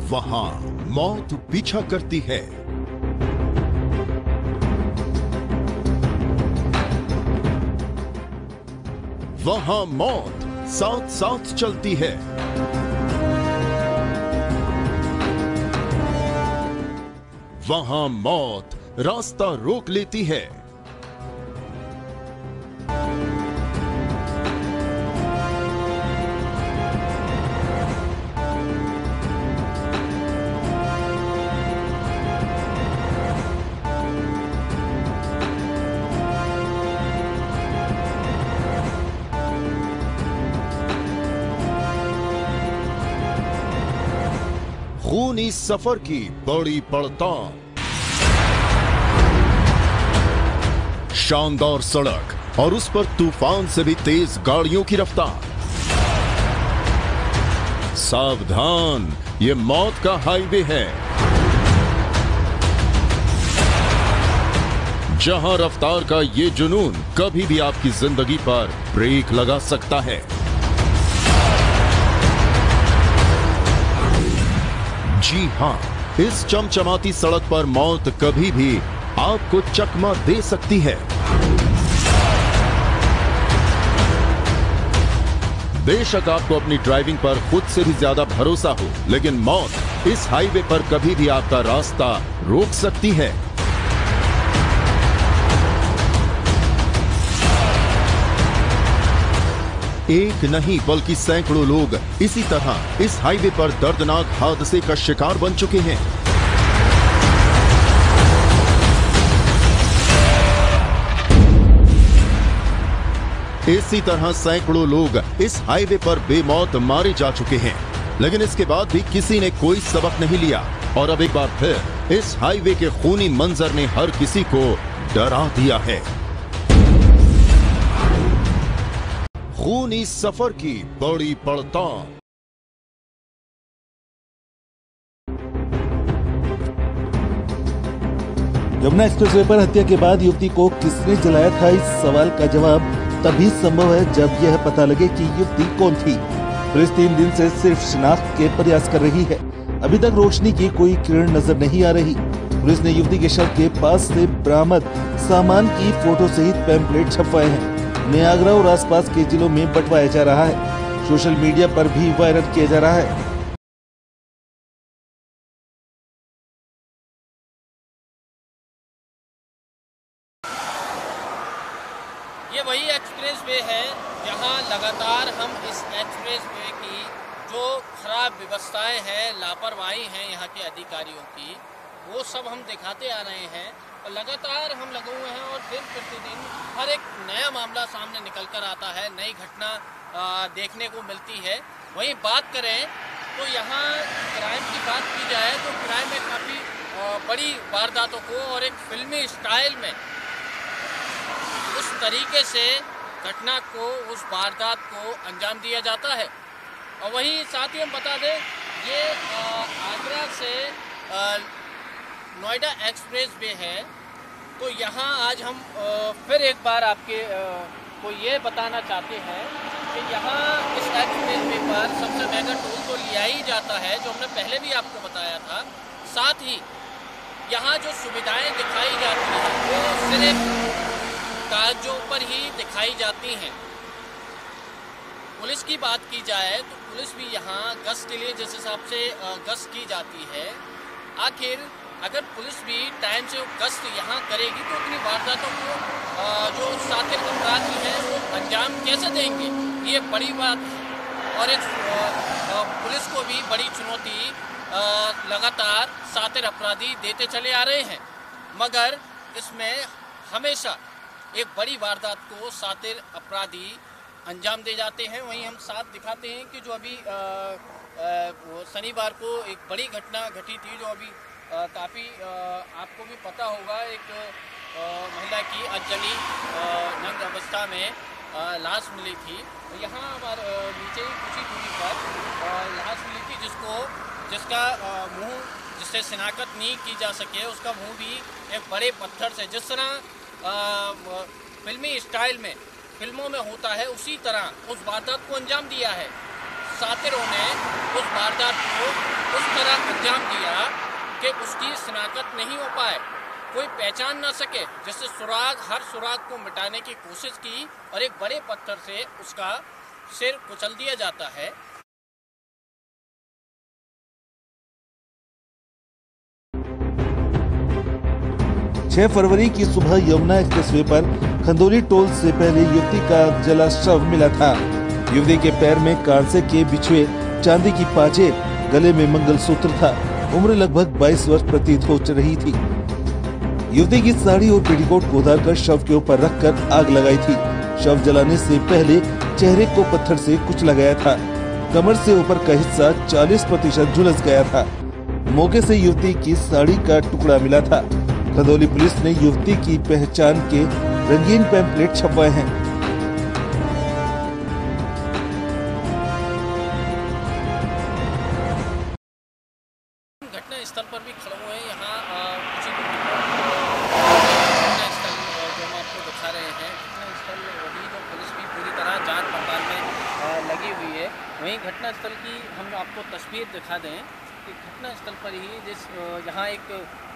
वहां मौत पीछा करती है। वहां मौत साथ साथ चलती है। वहां मौत रास्ता रोक लेती है। खूनी सफर की बड़ी पड़ताल। शानदार सड़क और उस पर तूफान से भी तेज गाड़ियों की रफ्तार। सावधान, ये मौत का हाईवे है, जहां रफ्तार का ये जुनून कभी भी आपकी जिंदगी पर ब्रेक लगा सकता है। जी हां, इस चमचमाती सड़क पर मौत कभी भी आपको चकमा दे सकती है। बेशक आपको अपनी ड्राइविंग पर खुद से भी ज्यादा भरोसा हो, लेकिन मौत इस हाईवे पर कभी भी आपका रास्ता रोक सकती है। एक नहीं बल्कि सैकड़ों लोग इसी तरह इस हाईवे पर दर्दनाक हादसे का शिकार बन चुके हैं। इसी तरह सैकड़ों लोग इस हाईवे पर बेमौत मारे जा चुके हैं, लेकिन इसके बाद भी किसी ने कोई सबक नहीं लिया और अब एक बार फिर इस हाईवे के खूनी मंजर ने हर किसी को डरा दिया है। खूनी सफर की बड़ी पड़ताल। यमुना एक्सप्रेसवे पर हत्या के बाद युवती को किसने जलाया था, इस सवाल का जवाब तभी संभव है जब यह पता लगे कि युवती कौन थी। पुलिस 3 दिन से सिर्फ शिनाख्त के प्रयास कर रही है। अभी तक रोशनी की कोई किरण नजर नहीं आ रही। पुलिस ने युवती के शव के पास से बरामद सामान की फोटो सहित पैम्पलेट छपवाए हैं। उन्हें आगरा और आसपास के जिलों में बंटवाया जा रहा है। सोशल मीडिया पर भी वायरल किया जा रहा है। ये वही एक्सप्रेस वे है जहां लगातार हम इस एक्सप्रेस वे की जो खराब व्यवस्थाएं हैं, लापरवाही हैं यहाँ के अधिकारियों की, वो सब हम दिखाते आ रहे हैं और लगातार हम लगे हुए हैं और दिन प्रतिदिन हर एक नया मामला सामने निकल कर आता है, नई घटना देखने को मिलती है। वहीं बात करें तो यहाँ क्राइम की बात की जाए तो क्राइम में काफ़ी बड़ी वारदातों को और एक फिल्मी स्टाइल में उस तरीके से घटना को, उस वारदात को अंजाम दिया जाता है। और वहीं साथ ही हम बता दें, ये आगरा से नोएडा एक्सप्रेस वे है। तो यहाँ आज हम फिर एक बार आपके को ये बताना चाहते हैं कि यहाँ इस एक्सप्रेस वे पर सबसे महंगा टोल तो लिया ही जाता है, जो हमने पहले भी आपको बताया था। साथ ही यहाँ जो सुविधाएं दिखाई जाती हैं वो सिर्फ कागजों पर ही दिखाई जाती हैं। पुलिस की बात की जाए तो पुलिस भी यहाँ गश्त के लिए जिस हिसाब से गश्त की जाती है, आखिर अगर पुलिस भी टाइम से गश्त यहाँ करेगी तो अपनी वारदातों को जो साथिर अपराधी हैं वो अंजाम कैसे देंगे, ये बड़ी बात है। और एक पुलिस को भी बड़ी चुनौती लगातार साथिर अपराधी देते चले आ रहे हैं, मगर इसमें हमेशा एक बड़ी वारदात को सातिर अपराधी अंजाम दे जाते हैं। वहीं हम साथ दिखाते हैं कि जो अभी शनिवार को एक बड़ी घटना घटी थी, जो अभी काफ़ी आपको भी पता होगा, एक महिला की अजली नंग अवस्था में लाश मिली थी। यहाँ हमारे नीचे कुछ ही दूरी पर लाश मिली थी, जिसका मुंह, जिससे शिनाख्त नहीं की जा सके, उसका मुंह भी एक बड़े पत्थर से, जिस तरह फिल्मी स्टाइल में फिल्मों में होता है, उसी तरह उस वारदात को अंजाम दिया है। सातिरों ने उस वारदात को उस तरह अंजाम दिया कि उसकी शिनाख्त नहीं हो पाए, कोई पहचान ना सके, जिससे हर सुराग को मिटाने की कोशिश की और एक बड़े पत्थर से उसका सिर कुचल दिया जाता है। 6 फरवरी की सुबह यमुना एक्सप्रेसवे पर खंदौली टोल से पहले युवती का जला शव मिला था। युवती के पैर में कांसे के बिछुए, चांदी की पाजेब, गले में मंगलसूत्र था। उम्र लगभग 22 वर्ष प्रतीत हो रही थी। युवती की साड़ी और पेटीकोट को उतारकर शव के ऊपर रखकर आग लगाई थी। शव जलाने से पहले चेहरे को पत्थर से कुचला गया था। कमर से ऊपर का हिस्सा 40% झुलस गया था। मौके से युवती की साड़ी का टुकड़ा मिला था। खंदौली पुलिस ने युवती की पहचान के रंगीन पैम्पलेट छपवाए हैं। घटना स्थल पर भी खड़े हुए हैं। यहाँ कुछ घटना स्थल जो हम आपको दिखा रहे हैं, घटना स्थल वही जो पुलिस भी पूरी तरह जांच पड़ताल में लगी हुई है। वहीं घटना स्थल की हम आपको तस्वीर दिखा दें कि घटना स्थल पर ही यहाँ एक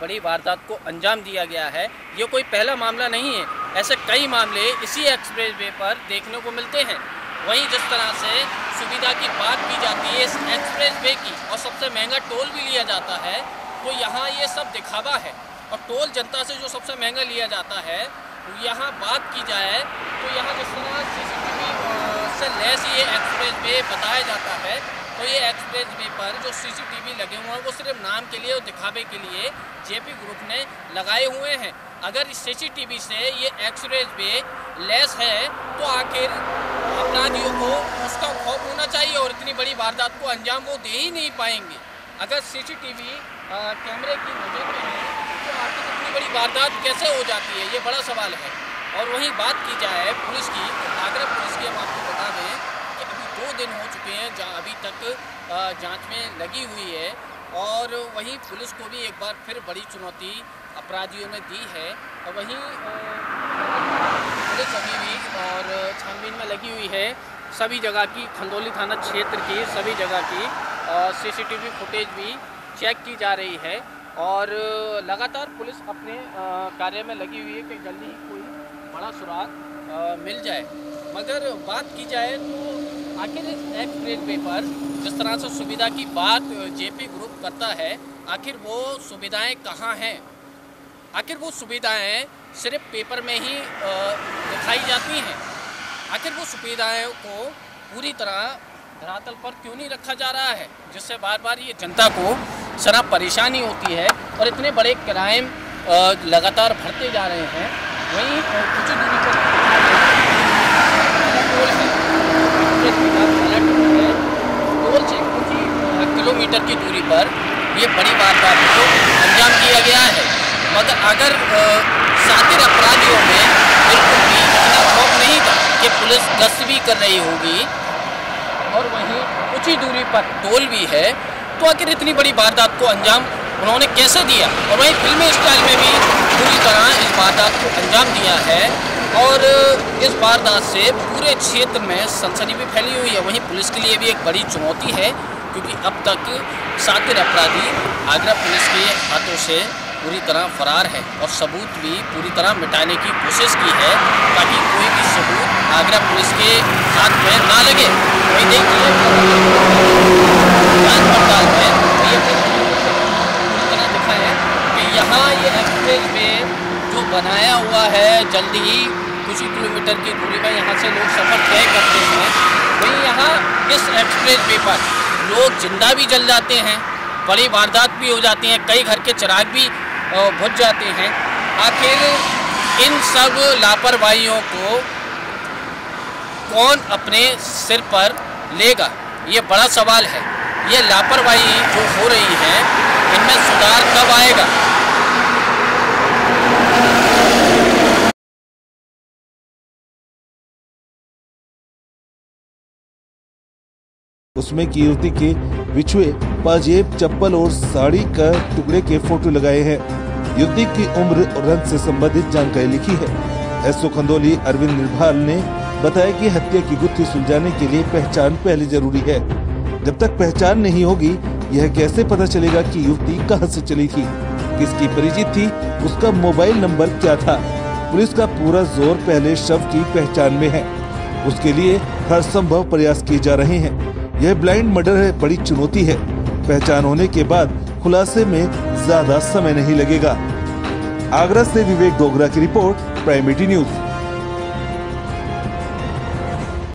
बड़ी वारदात को अंजाम दिया गया है। ये कोई पहला मामला नहीं है, ऐसे कई मामले इसी एक्सप्रेसवे पर देखने को मिलते हैं। वहीं जिस तरह से सुविधा की बात की जाती है इस एक्सप्रेसवे की और सबसे महंगा टोल भी लिया जाता है, तो यहाँ ये सब दिखावा है। और टोल जनता से जो सबसे महंगा लिया जाता है, यहाँ बात की जाए तो यहाँ जिस तरह CCTV से लैस ये एक्सप्रेसवे बताया जाता है, तो ये एक्सप्रेसवे पर जो CCTV लगे हुए हैं वो सिर्फ नाम के लिए और दिखावे के लिए JP ग्रुप ने लगाए हुए हैं। अगर इस CCTV से ये एक्सप्रेसवे लैस है तो आखिर अपराधियों को उसका खौफ होना चाहिए और इतनी बड़ी वारदात को अंजाम वो दे ही नहीं पाएंगे। अगर CCTV कैमरे की नज़र में है तो आखिर इतनी बड़ी वारदात कैसे हो जाती है, ये बड़ा सवाल है। और वहीं बात की जाए पुलिस की, आगरा पुलिस की हम आपको बता दें कि अभी 2 दिन हो चुके हैं अभी तक जांच में लगी हुई है। और वहीं पुलिस को भी एक बार फिर बड़ी चुनौती अपराधियों ने दी है। और वहीं पुलिस अभी भी और छानबीन में लगी हुई है सभी जगह की, खंदौली थाना क्षेत्र की सभी जगह की CCTV फुटेज भी चेक की जा रही है। और लगातार पुलिस अपने कार्य में लगी हुई है कि जल्दी ही कोई बड़ा सुराग मिल जाए। मगर बात की जाए तो आखिर इस एक्सप्रेसवे पर जिस तरह से सुविधा की बात JP ग्रुप करता है, आखिर वो सुविधाएं कहाँ हैं? आखिर वो सुविधाएं सिर्फ पेपर में ही दिखाई जाती हैं। आखिर वो सुविधाएं को पूरी तरह धरातल पर क्यों नहीं रखा जा रहा है, जिससे बार बार ये जनता को शराब परेशानी होती है और इतने बड़े क्राइम लगातार बढ़ते जा रहे हैं। वहीं कुछ दूरी पर टोल से कुछ किलोमीटर की दूरी पर ये बड़ी वारदात को अंजाम दिया गया है। मगर अगर सातिर अपराधियों में बिल्कुल भी इतना खौफ नहीं था कि पुलिस गश्त भी कर रही होगी और वहीं कुछ ही दूरी पर टोल भी है, तो आखिर इतनी बड़ी वारदात को अंजाम उन्होंने कैसे दिया? और वहीं फिल्मी स्टाइल में भी पूरी तरह इस वारदात को अंजाम दिया है। और इस वारदात से पूरे क्षेत्र में सनसनी भी फैली हुई है। वहीं पुलिस के लिए भी एक बड़ी चुनौती है, क्योंकि अब तक सातिर अपराधी आगरा पुलिस के हाथों से पूरी तरह फरार है और सबूत भी पूरी तरह मिटाने की कोशिश की है ताकि कोई भी सबूत आगरा पुलिस के हाथ में ना लगे। वही देखिए जांच पड़ताल में ये पूरी तरह दिखा है कि यहाँ ये एक्सप्रेसवे जो बनाया हुआ है, जल्दी ही कुछ ही किलोमीटर की दूरी में यहाँ से लोग सफ़र तय करते हैं। वहीं यहाँ इस एक्सप्रेसवे पर लोग जिंदा भी जल जाते हैं, बड़ी वारदात भी हो जाती हैं, कई घर के चिराग भी बुझ जाते हैं। आखिर इन सब लापरवाहियों को कौन अपने सिर पर लेगा, ये बड़ा सवाल है। ये लापरवाही जो हो रही है, इनमें सुधार कब आएगा? उसमें की युवती के बिछुए, पाजेब, चप्पल और साड़ी का टुकड़े के फोटो लगाए हैं। युवती की उम्र और रंग से संबंधित जानकारी लिखी है। एसओ खंदौली अरविंद निर्भाल ने बताया कि हत्या की गुत्थी सुलझाने के लिए पहचान पहले जरूरी है। जब तक पहचान नहीं होगी, यह कैसे पता चलेगा कि युवती कहां से चली थी, किसकी परिचित थी, उसका मोबाइल नंबर क्या था। पुलिस का पूरा जोर पहले शव की पहचान में है। उसके लिए हर संभव प्रयास किए जा रहे हैं। यह ब्लाइंड मर्डर है, बड़ी चुनौती है। पहचान होने के बाद खुलासे में ज्यादा समय नहीं लगेगा। आगरा से विवेक डोगरा की रिपोर्ट, प्राइम मीडिया न्यूज।